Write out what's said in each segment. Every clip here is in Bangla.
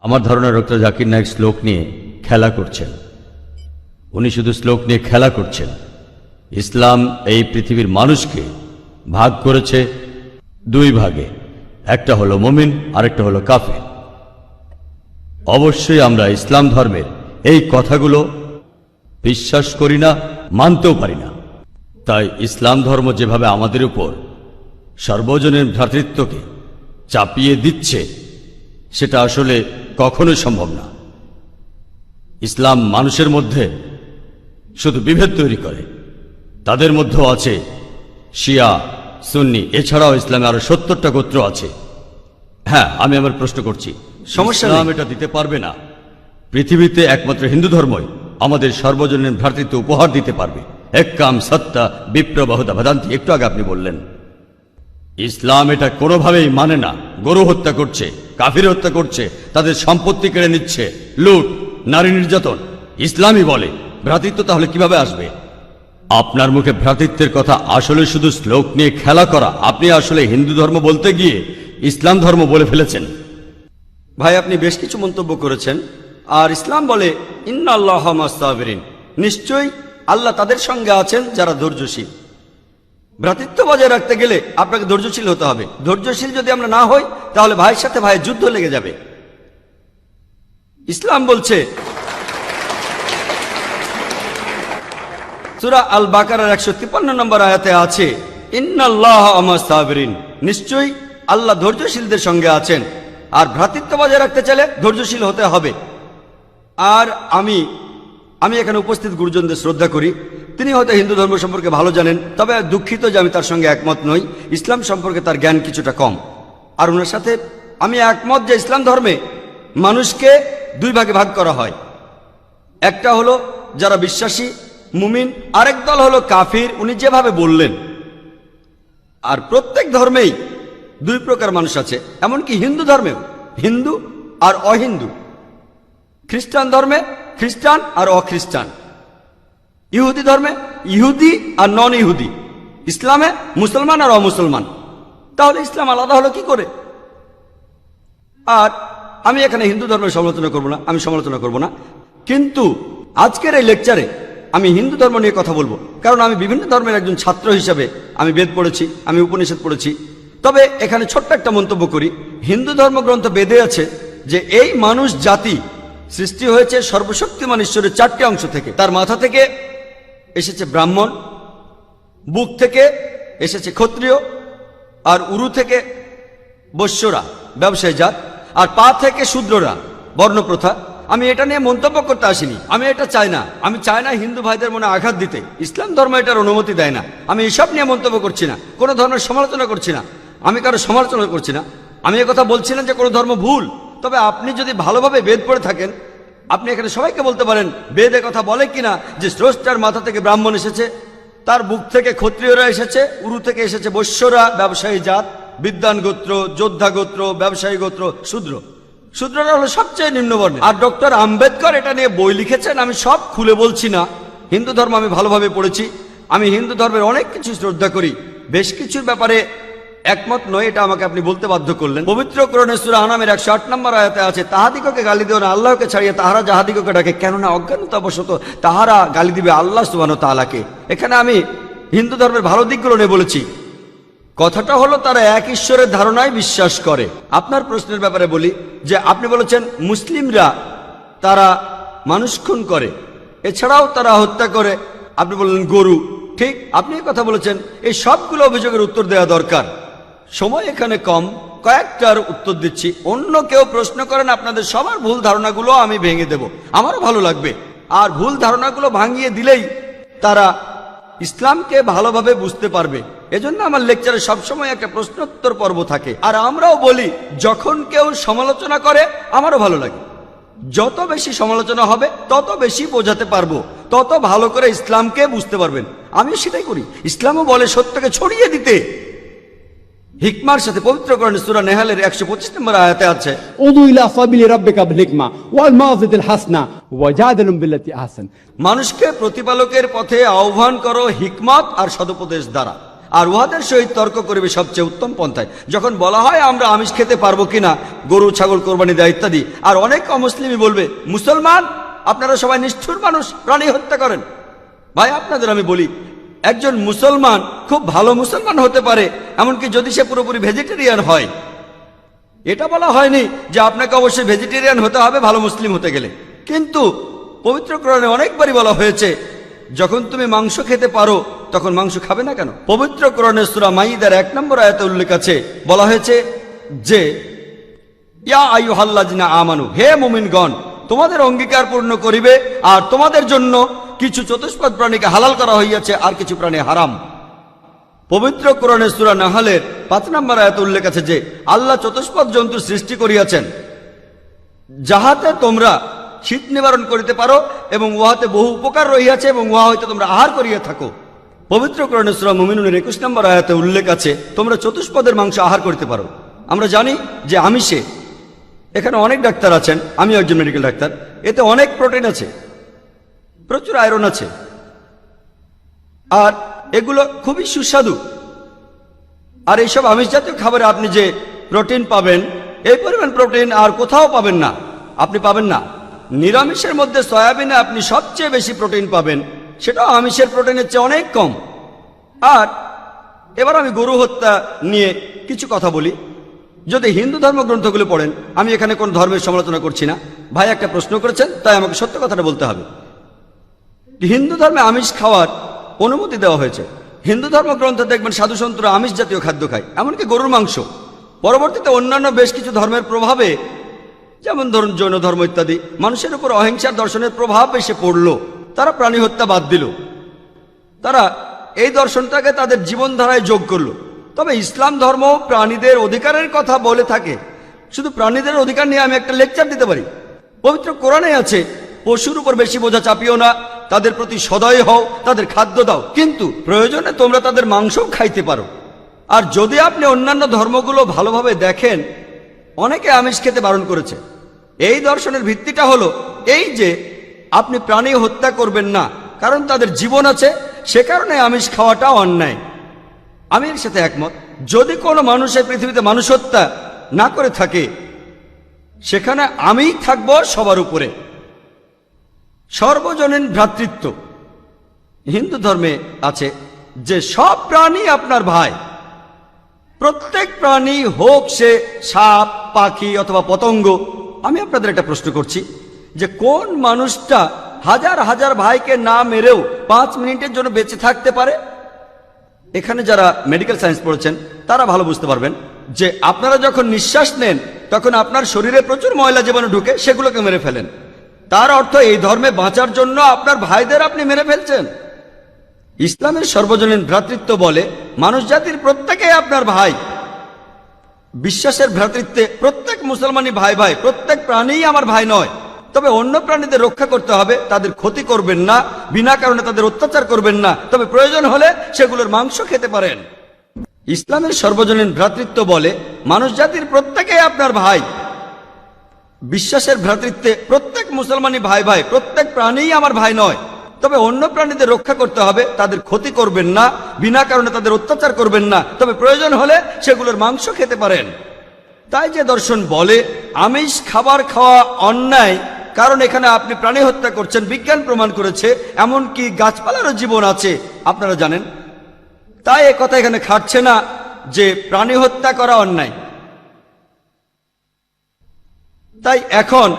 আমার ধারণা ডক্টর জাকির নাইক শ্লোক নিয়ে খেলা করছেন। উনি শুধু শ্লোক নিয়ে খেলা করছেন। ইসলাম এই পৃথিবীর মানুষকে ভাগ করেছে দুই ভাগে, একটা হলো মুমিন, আরেকটা হলো কাফির। অবশ্যই আমরা ইসলাম ধর্মের এই কথাগুলো বিশ্বাস করি না, মানতেও পারি না। তাই ইসলাম ধর্ম যেভাবে আমাদের উপর সর্বজনীন ভ্রাতৃত্বকে চাপিয়ে দিচ্ছে, সেটা আসলে কখনোই সম্ভব না। ইসলাম মানুষের মধ্যে শুধু বিভেদ তৈরি করে। তাদের মধ্যেও আছে শিয়া, সুন্নি, এছাড়াও ইসলামে আরো ৭০টা গোত্র আছে। হ্যাঁ, আমি আমার প্রশ্ন করছি, সমস্যা ইসলাম এটা দিতে পারবে না। পৃথিবীতে একমাত্র হিন্দু ধর্মই আমাদের সর্বজনীন ভ্রাতৃত্ব উপহার দিতে পারবে। এক্কাম সত্তা বিপ্রবাহুতা ভেদান্তি, একটু আগে আপনি বললেন। ইসলাম এটা কোনোভাবেই মানে না। গরু হত্যা করছে, কাফির হত্যা করছে, তাদের সম্পত্তি কেড়ে নিচ্ছে, লুট, নারী নির্যাতন। ইসলামই বলে ভ্রাতৃত্ব তাহলে কিভাবে আসবে? আপনার মুখে ভ্রাতৃত্বের কথা আসলে শুধু শ্লোক নিয়ে খেলা করা। আপনি আসলে হিন্দু ধর্ম বলতে গিয়ে ইসলাম ধর্ম বলে ফেলেছেন। ভাই, আপনি বেশ কিছু মন্তব্য করেছেন। আর ইসলাম বলে ইন্নাল্লাহ মা'আস সাবিরিন, নিশ্চয়ই আল্লাহ তাদের সঙ্গে আছেন যারা ধৈর্যশীল। ভ্রাতৃত্ব বজায় রাখতে গেলে আপনাকে ধৈর্যশীল হতে হবে। ধৈর্যশীল যদি আমরা না হই, তাহলে ভাইয়ের সাথে ভাইয়ের যুদ্ধ লেগে যাবে। ইসলাম বলছে সূরা আল বাকারার ১৫৩ নম্বর আয়াতে আছে ইন্নাল্লাহ মা'আস সাবিরিন, নিশ্চয়ই আল্লাহ ধৈর্যশীলদের সঙ্গে আছেন। আর ভ্রাতৃত্ব বজায় রাখতে চাইলে ধৈর্যশীল হতে হবে। আর আমি এখানে উপস্থিত গুরুজনদের শ্রদ্ধা করি। তিনি হয়তো হিন্দু ধর্ম সম্পর্কে ভালো জানেন, তবে দুঃখিত যে আমি তার সঙ্গে একমত নই। ইসলাম সম্পর্কে তার জ্ঞান কিছুটা কম। আর ওনার সাথে আমি একমত যে ইসলাম ধর্মে মানুষকে দুই ভাগে ভাগ করা হয়। একটা হলো যারা বিশ্বাসী মুমিন, আরেক দল হলো কাফির, উনি যেভাবে বললেন। আর প্রত্যেক ধর্মেই দুই প্রকার মানুষ আছে, এমনকি হিন্দু ধর্মেও হিন্দু আর অহিন্দু। খ্রিস্টান ধর্মে খ্রিস্টান আর অখ্রিস্টান, ইহুদি ধর্মে ইহুদি আর নন ইহুদি, ইসলামে মুসলমান আর অমুসলমান। তাহলে ইসলাম আলাদা হলো কি করে? আর আমি এখানে হিন্দু ধর্মের সমালোচনা করব না, আমি সমালোচনা করব না। কিন্তু আজকের এই লেকচারে আমি হিন্দু ধর্ম নিয়ে কথা বলবো, কারণ আমি বিভিন্ন ধর্মের একজন ছাত্র হিসাবে আমি বেদ পড়েছি, আমি উপনিষদ পড়েছি। তবে এখানে ছোট্ট একটা মন্তব্য করি। হিন্দু ধর্মগ্রন্থ বেদে আছে যে এই মানুষ জাতি সৃষ্টি হয়েছে সর্বশক্তিমান ঈশ্বরের 4টি অংশ থেকে। তার মাথা থেকে এসেছে ব্রাহ্মণ, বুক থেকে এসেছে ক্ষত্রিয়, আর উরু থেকে বৈশ্যরা ব্যবসায়ী জাত, আর পা থেকে শূদ্ররা বর্ণপ্রথা। আমি এটা নিয়ে মন্তব্য করতে আসিনি, আমি এটা চাই না। আমি চাই না হিন্দু ভাইদের মনে আঘাত দিতে। ইসলাম ধর্ম এটার অনুমতি দেয় না। আমি এসব নিয়ে মন্তব্য করছি না, কোনো ধর্মের সমালোচনা করছি না, আমি কারো সমালোচনা করছি না। আমি একথা বলছি না যে কোনো ধর্ম ভুল। তবে আপনি যদি ভালোভাবে বেদ পড়ে থাকেন, আপনি এখানে সবাইকে বলতে পারেন বেদ কথা বলে কিনা যে স্রষ্টার মাথা থেকে ব্রাহ্মণ এসেছে, তার বুক থেকে ক্ষত্রিয়রা এসেছে, উরু থেকে এসেছে বৈশ্যরা ব্যবসায়ী জাত, বিদ্বান গোত্র, যোদ্ধা গোত্র, ব্যবসায়ী গোত্র, শূদ্র। শূদ্ররা হলো সবচেয়ে নিম্নবর্ণের। আর ডক্টর আম্বেদকর এটা নিয়ে বই লিখেছেন। আমি সব খুলে বলছি না। হিন্দু ধর্ম আমি ভালোভাবে পড়েছি। আমি হিন্দু ধর্মের অনেক কিছু শ্রদ্ধা করি, বেশ কিছুর ব্যাপারে একমত নয়, এটা আমাকে আপনি বলতে বাধ্য করলেন। পবিত্র কোরআনে সূরা আনামের ১০৮ নম্বর আয়াতে আছে তাহাদিগকে গালি দিও না আল্লাহকে ছাড়িয়ে তাহারা যাহাদিগকে ডাকে, কেননা অজ্ঞানতাবশত তাহারা গালি দিবে আল্লাহ সুবহানাহু ওয়া তাআলাকে। এখানে আমি হিন্দু ধর্মের ভালো দিকগুলো নিয়ে বলেছি। কথাটা হলো তারা এক ঈশ্বরের ধারণায় বিশ্বাস করে। আপনার প্রশ্নের ব্যাপারে বলি যে আপনি বলেছেন মুসলিমরা তারা মানুষ খুন করে, এছাড়াও তারা হত্যা করে। আপনি বললেন গরু, ঠিক আপনি কথা বলেছেন। এই সবগুলো অভিযোগের উত্তর দেওয়া দরকার, সময় এখানে কম, কয়েকটার উত্তর দিচ্ছি। অন্য কেউ প্রশ্ন করেন, আপনাদের সবার ভুল ধারণাগুলো আমি ভেঙে দেব, আমারও ভালো লাগবে। আর ভুল ধারণাগুলো ভাঙিয়ে দিলেই তারা ইসলামকে ভালোভাবে বুঝতে পারবে। এজন্য আমার লেকচারে সবসময় একটা প্রশ্নোত্তর পর্ব থাকে। আর আমরাও বলি যখন কেউ সমালোচনা করে আমারও ভালো লাগে। যত বেশি সমালোচনা হবে তত বেশি বোঝাতে পারবো, তত ভালো করে ইসলামকে বুঝতে পারবেন। আমিও সেটাই করি। ইসলামও বলে সত্যকে ছড়িয়ে দিতে। হিকমার সাথে পবিত্র কোরআনে সূরা নেহালের ১২৫ নম্বর আয়াতে আছে উদু ইলা সাবিলি রাব্বিকা বিল হিকমা ওয়াল মাউযিতিল হাসনা ওয়াজাদিলুম বিল্লাতি আহসান। মানুষকে প্রতিপালকের পথে আহ্বান করো হিকমত আর সদুপদেশ দ্বারা। আর উহাদের সহিত তর্ক করিবে সবচেয়ে উত্তম পন্থায়। যখন বলা হয় আমরা আমিষ খেতে পারবো কিনা, গরু ছাগল কোরবানি দেয় ইত্যাদি, আর অনেক অমুসলিমই বলবে মুসলমান আপনারা সবাই নিষ্ঠুর মানুষ, প্রাণী হত্যা করেন। ভাই আপনাদের আমি বলি, একজন মুসলমান খুব ভালো মুসলমান হতে পারে, এমনকি যদি সে পুরোপুরি ভেজিটেরিয়ান হয়। এটা বলা হয়নি যে আপনাকে অবশ্যই ভেজিটেরিয়ান হতে হবে ভালো মুসলিম হতে গেলে, কিন্তু পবিত্র কোরআনে অনেকবারই বলা হয়েছে যখন তুমি মাংস খেতে পারো তখন মাংস খাবে না কেন। পবিত্র কোরআনে সূরা মাইদার 1 নম্বর আয়াতে উল্লেখ আছে, বলা হয়েছে যে ইয়া আইয়ুহাল্লাযিনা আমানু, হে মুমিনগণ, তোমাদের অঙ্গীকার পূর্ণ করিবে আর তোমাদের জন্য কিছু চতুষ্পদ প্রাণীকে হালাল করা হইয়াছে আর কিছু প্রাণী হারাম। পবিত্র কোরআনে সূরা নাহলের 5 নম্বর আয়াতে উল্লেখ আছে যে আল্লাহ চতুষ্পদ জন্তু সৃষ্টি করিয়াছেন যাহাতে তোমরা শীত নিবারণ করিতে পারো এবং উহাতে বহু উপকার রহিয়াছে এবং উহা হইতে তোমরা আহার করিয়া থাকো। পবিত্র কোরআনে সূরা মুমিনুনের 21 নম্বর আয়াতে উল্লেখ আছে তোমরা চতুষ্পদের মাংস আহার করতে পারো। আমরা জানি যে আমিষে, এখানে অনেক ডাক্তার আছেন, আমি একজন মেডিকেল ডাক্তার, এতে অনেক প্রোটিন আছে, প্রচুর আয়রন আছে, আর এগুলো খুবই সুস্বাদু। আর এইসব আমিষ জাতীয় খাবারে আপনি যে প্রোটিন পাবেন, এই পরিমাণ প্রোটিন আর কোথাও পাবেন না, আপনি পাবেন না। নিরামিষের মধ্যে সয়াবিনে আপনি সবচেয়ে বেশি প্রোটিন পাবেন, সেটাও আমিষের প্রোটিনের চেয়ে অনেক কম। আর এবার আমি গরু হত্যা নিয়ে কিছু কথা বলি। যদি হিন্দু ধর্মগ্রন্থগুলো পড়েন, আমি এখানে কোন ধর্মের সমালোচনা করছি না, ভাই একটা প্রশ্ন করেছেন তাই আমাকে সত্য কথাটা বলতে হবে। হিন্দু ধর্মে আমিষ খাওয়ার অনুমতি দেওয়া হয়েছে। হিন্দু ধর্মগ্রন্থে দেখবেন সাধুসন্তরা আমিষ জাতীয় খাদ্য খায়, এমনকি গরুর মাংস। পরবর্তীতে অন্যান্য বেশ কিছু ধর্মের প্রভাবে, যেমন ধরুন জৈন ধর্ম ইত্যাদি, মানুষের উপর অহিংসার দর্শনের প্রভাব এসে পড়ল, তারা প্রাণী হত্যা বাদ দিল, তারা এই দর্শনটাকে তাদের জীবনধারায় যোগ করলো। তবে ইসলাম ধর্ম প্রাণীদের অধিকারের কথা বলে থাকে। শুধু প্রাণীদের অধিকার নিয়ে আমি একটা লেকচার দিতে পারি। পবিত্র কোরআনে আছে পশুর উপর বেশি বোঝা চাপিও না, তাদের প্রতি সদয় হও, তাদের খাদ্য দাও, কিন্তু প্রয়োজনে তোমরা তাদের মাংসও খাইতে পারো। আর যদি আপনি অন্যান্য ধর্মগুলো ভালোভাবে দেখেন, অনেকে আমিষ খেতে বারণ করেছে। এই দর্শনের ভিত্তিটা হলো এই যে আপনি প্রাণী হত্যা করবেন না, কারণ তাদের জীবন আছে, সে কারণে আমিষ খাওয়াটা অন্যায়। আমি এর সাথে একমত। যদি কোনো মানুষের পৃথিবীতে মানুষ হত্যা না করে থাকে, সেখানে আমিই থাকবো সবার উপরে। সর্বজনীন ভ্রাতৃত্ব হিন্দু ধর্মে আছে যে সব প্রাণী আপনার ভাই। প্রত্যেক প্রাণী, হোক সে সাপ, পাখি অথবা পতঙ্গ। আমি আপনাদের একটা প্রশ্ন করছি যে কোন মানুষটা হাজার হাজার ভাইকে না মেরেও 5 মিনিটের জন্য বেঁচে থাকতে পারে? এখানে যারা মেডিকেল সায়েন্স পড়েছেন তারা ভালো বুঝতে পারবেন যে আপনারা যখন নিঃশ্বাস নেন তখন আপনার শরীরে প্রচুর ময়লা জীবাণু ঢুকে, সেগুলোকে মেরে ফেলেন। তার অর্থ এই ধর্মে বাঁচার জন্য আপনার ভাইদের আপনি মেরে ফেলছেন। ইসলামের সর্বজনীন ভ্রাতৃত্ব বলে মানুষ জাতির প্রত্যেকেই আপনার ভাই। বিশ্বাসের ভ্রাতৃত্বে প্রত্যেক মুসলমানই ভাই ভাই, প্রত্যেক প্রাণীই আমার ভাই নয়। তবে অন্য প্রাণীদের রক্ষা করতে হবে, তাদের ক্ষতি করবেন না, বিনা কারণে তাদের অত্যাচার করবেন না, তবে প্রয়োজন হলে সেগুলোর মাংস খেতে পারেন। ইসলামের সর্বজনীন ভ্রাতৃত্ব বলে মানুষ জাতির প্রত্যেকেই আপনার ভাই। বিশ্বাসের ভ্রাতৃত্বে প্রত্যেক মুসলমানই ভাই ভাই, প্রত্যেক প্রাণীই আমার ভাই নয়। তবে অন্য প্রাণীদের রক্ষা করতে হবে, তাদের ক্ষতি করবেন না, বিনা কারণে তাদের অত্যাচার করবেন না, তবে প্রয়োজন হলে সেগুলোর মাংস খেতে পারেন। তাই যে দর্শন বলে আমিষ খাবার খাওয়া অন্যায়, কারণ এখানে আপনি প্রাণী হত্যা করছেন, বিজ্ঞান প্রমাণ করেছে, এমনকি গাছপালারও জীবন আছে, আপনারা জানেন। তাই এ কথা এখানে খাটছে না যে প্রাণী হত্যা করা অন্যায়। তাই এখন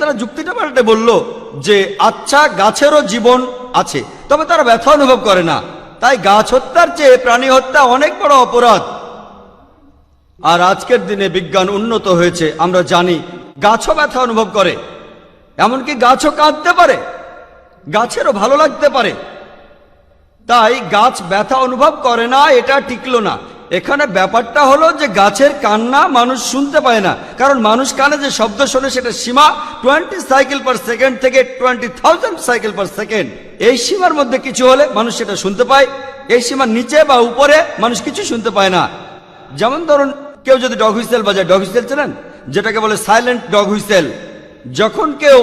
তারা যুক্তিটা পাল্টে বলল যে আচ্ছা, গাছেরও জীবন আছে, তবে তারা ব্যথা অনুভব করে না, তাই গাছ হত্যার চেয়ে প্রাণী হত্যা অনেক বড় অপরাধ। আর আজকের দিনে বিজ্ঞান উন্নত হয়েছে, আমরা জানি গাছও ব্যথা অনুভব করে, এমনকি গাছও কাঁদতে পারে, গাছেরও ভালো লাগতে পারে। তাই গাছ ব্যথা অনুভব করে না, এটা টিকলো না। এখানে ব্যাপারটা হলো যে গাছের কান্না মানুষ শুনতে পায় না, কারণ মানুষ কানে যে শব্দ শোনে সেটা সীমা 20 সাইকেল পার সেকেন্ড থেকে 20,000 সাইকেল পার সেকেন্ড। এই সীমার মধ্যে কিছু হলে মানুষ সেটা শুনতে পায়, এই সীমার নিচে বা উপরে মানুষ কিছু শুনতে পায় না। যেমন ধরুন কেউ যদি ডগ হুইসেল বাজায়, ডগ হুইসেল চেনেন, যেটাকে বলে সাইলেন্ট ডগ হুইসেল। যখন কেউ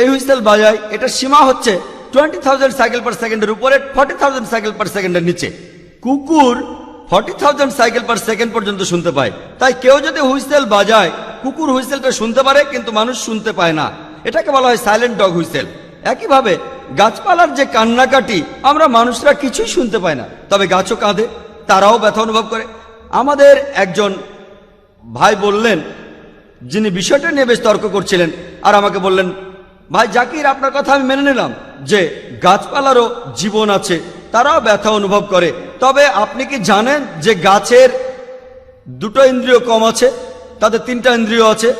এই হুইসেল বাজায়, এটার সীমা হচ্ছে 20,000 সাইকেল পার সেকেন্ডের উপরে, 40,000 সাইকেল পার সেকেন্ডের নিচে। কুকুর 40,000 সাইকেল পার সেকেন্ড পর্যন্ত শুনতে পায়। তাই কেউ যদি হুইসেল বাজায়, কুকুর হুইসেলটা শুনতে পারে কিন্তু মানুষ শুনতে পায় না। এটাকে বলা হয় সাইলেন্ট ডগ হুইসেল। একইভাবে গাছপালার যে কান্নাকাটি আমরা মানুষরা কিছুই শুনতে পাই না, তবে গাছও কাঁদে, তারাও ব্যথা অনুভব করে। আমাদের একজন ভাই বললেন, যিনি বিষয়টা নিয়ে বেশ তর্ক করছিলেন, আর আমাকে বললেন, ভাই জাকির, আপনার কথা আমি মেনে নিলাম যে গাছপালারও জীবন আছে, তারাও ব্যথা অনুভব করে, তবে আপনি কি জানেন যে গাছের দুটো ইন্দ্রিয় কম আছে, তাদের 3টা ইন্দ্রিয় আছে,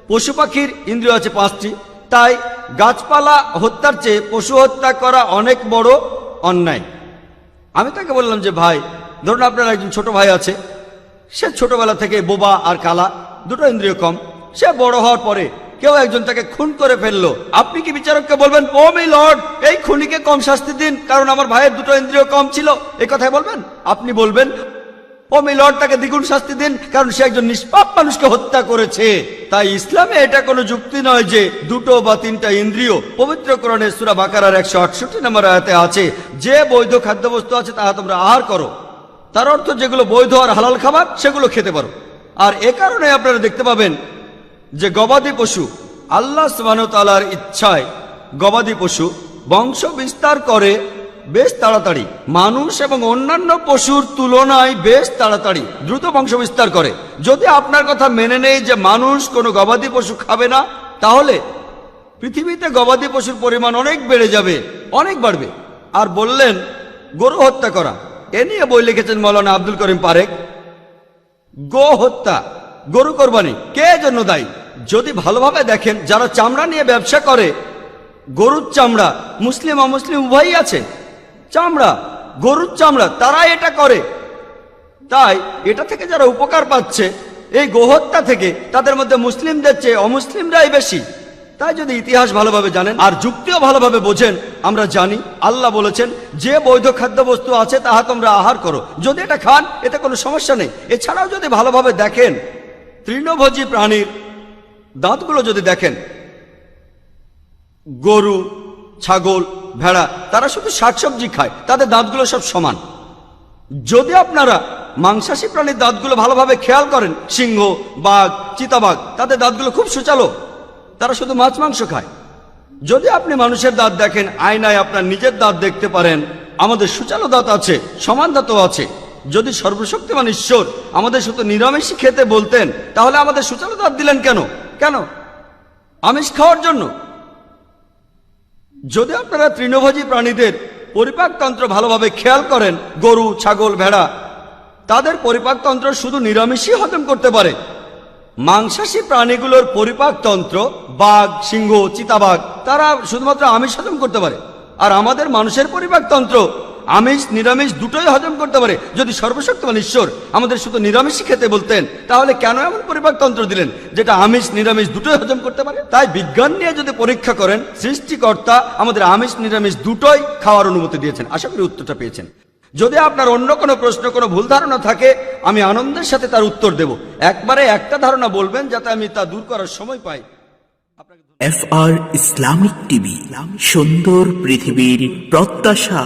পশু পাখির ইন্দ্রিয় আছে 5টি। তাই গাছপালা হত্যার চেয়ে পশু হত্যা করা অনেক বড় অন্যায়। আমি তাকে বললাম যে ভাই, ধরুন আপনার একজন ছোট ভাই আছে, সে ছোটবেলা থেকে বোবা আর কালা, দুটো ইন্দ্রিয় কম। সে বড় হওয়ার পরে কেউ একজন তাকে খুন করে ফেললো, আপনি কি বিচারককে বলবেন, ও মাই লর্ড, এই খুনিকে কম শাস্তি দিন কারণ আমার ভাইয়ের দুটো ইন্দ্রিয় কম ছিল? এই কথাই বলবেন? আপনি বলবেন, ও মাই লর্ড, তাকে দ্বিগুণ শাস্তি দিন কারণ সে একজন নিষ্পাপ মানুষকে হত্যা করেছে। তাই ইসলামে এটা কোনো যুক্তি নয় যে 2 বা 3টা ইন্দ্রিয়। পবিত্র কোরআনে সূরা বাকারার 168 নম্বর আয়াতে আছে, যে বৈধ খাদ্যবস্তু আছে তাহা তোমরা আহার করো। তার অর্থ যেগুলো বৈধ আর হালাল খাবার সেগুলো খেতে পারো। আর এ কারণে আপনারা দেখতে পাবেন যে গবাদি পশু, আল্লাহ সুবহানাহু ওয়া তাআলার ইচ্ছায় গবাদি পশু বংশ বিস্তার করে বেশ তাড়াতাড়ি, মানুষ এবং অন্যান্য পশুর তুলনায় বেশ তাড়াতাড়ি দ্রুত বংশ বিস্তার করে। যদি আপনার কথা মেনে নেই যে মানুষ কোনো গবাদি পশু খাবে না, তাহলে পৃথিবীতে গবাদি পশুর পরিমাণ অনেক বেড়ে যাবে, অনেক বাড়বে। আর বললেন গরু হত্যা করা, এ নিয়ে বই লিখেছেন মৌলানা আব্দুল করিম পারেক। গো হত্যা, গরু কোরবানি কে জন্য দায়ী? যদি ভালোভাবে দেখেন, যারা চামড়া নিয়ে ব্যবসা করে, গরুর চামড়া মুসলিম অমুসলিম উভয়ই আছে, চামড়া, গরুর চামড়া, তারা এটা করে। তাই এটা থেকে যারা উপকার পাচ্ছে এই গোহত্যা থেকে, তাদের মধ্যে মুসলিমদের চেয়ে অমুসলিমরাই বেশি। তাই যদি ইতিহাস ভালোভাবে জানেন আর যুক্তিও ভালোভাবে বোঝেন, আমরা জানি আল্লাহ বলেছেন যে বৈধ খাদ্যবস্তু আছে তাহা তোমরা আহার করো, যদি এটা খান এতে কোনো সমস্যা নেই। এছাড়াও যদি ভালোভাবে দেখেন, তৃণভোজী প্রাণীর দাঁতগুলো যদি দেখেন, গরু, ছাগল, ভেড়া, তারা শুধু শাকসবজি খায়, তাদের দাঁতগুলো সব সমান। যদি আপনারা মাংসাশী প্রাণীর দাঁতগুলো ভালোভাবে খেয়াল করেন, সিংহ, বাঘ, চিতাবাঘ, তাদের দাঁতগুলো খুব সুচালো, তারা শুধু মাছ মাংস খায়। যদি আপনি মানুষের দাঁত দেখেন, আয়নায় আপনার নিজের দাঁত দেখতে পারেন, আমাদের সুচালো দাঁত আছে, সমান দাঁতও আছে। যদি সর্বশক্তিমান ঈশ্বর আমাদের শুধু নিরামিষই খেতে বলতেন, তাহলে আমাদের সুচালো দাঁত দিলেন কেন? কেন? আমিষ খাওয়ার জন্য? যদি আপনারা তৃণভোজী প্রাণীদের পরিপাকতন্ত্র ভালোভাবে খেয়াল করেন, গরু, ছাগল, ভেড়া, তাদের পরিপাকতন্ত্র শুধু নিরামিষই হজম করতে পারে। মাংসাশী প্রাণীগুলোর পরিপাকতন্ত্র, বাঘ, সিংহ, চিতাবাঘ, তারা শুধুমাত্র আমিষ হজম করতে পারে। আর আমাদের মানুষের পরিপাকতন্ত্র আমিষ নিরামিষ দুটোই হজম করতে পারে। যদি সর্বশক্তিমান ঈশ্বর আমাদের শুধু নিরামিষই খেতে বলতেন, তাহলে কেন এমন পরিপাকতন্ত্র দিলেন যেটা আমিষ নিরামিষ দুটোই হজম করতে পারে? তাই বিজ্ঞান নিয়ে যদি পরীক্ষা করেন, সৃষ্টিকর্তা আমাদের আমিষ নিরামিষ দুটোই খাওয়ার অনুমতি দিয়েছেন। আশা করি উত্তরটা পেয়েছেন। যদি আপনার অন্য কোনো প্রশ্ন, কোনো ভুল ধারণা থাকে, আমি আনন্দের সাথে তার উত্তর দেব। একবারে একটা ধারণা বলবেন যাতে আমি তা দূর করার সময় পাই। FR ইসলামিক টিভি, সুন্দর পৃথিবীর প্রত্যাশা।